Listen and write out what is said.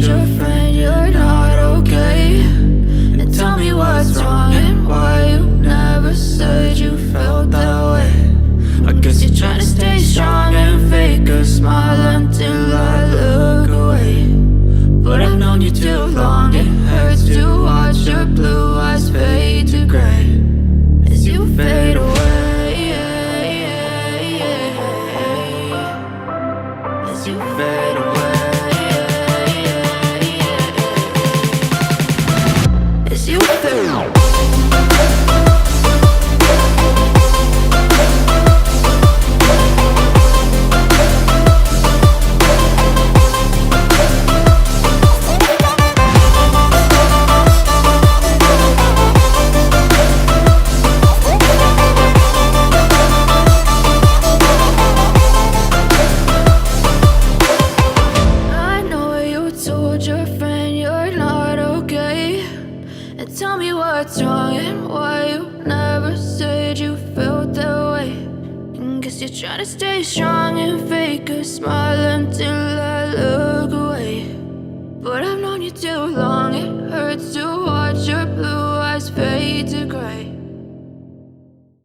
your friend you're not okay, and tell me what's wrong and why you never said you felt that way. I guess you're trying to stay strong and fake a smile until I look away. But I've known you too long, it hurts to watch your blue eyes fade to gray as you fade away, as you fade away, as you fade away. Your friend you're not okay, and tell me what's wrong and why you never said you felt that way. And guess you're trying to stay strong and fake a smile until I look away. But I've known you too long, it hurts to watch your blue eyes fade to gray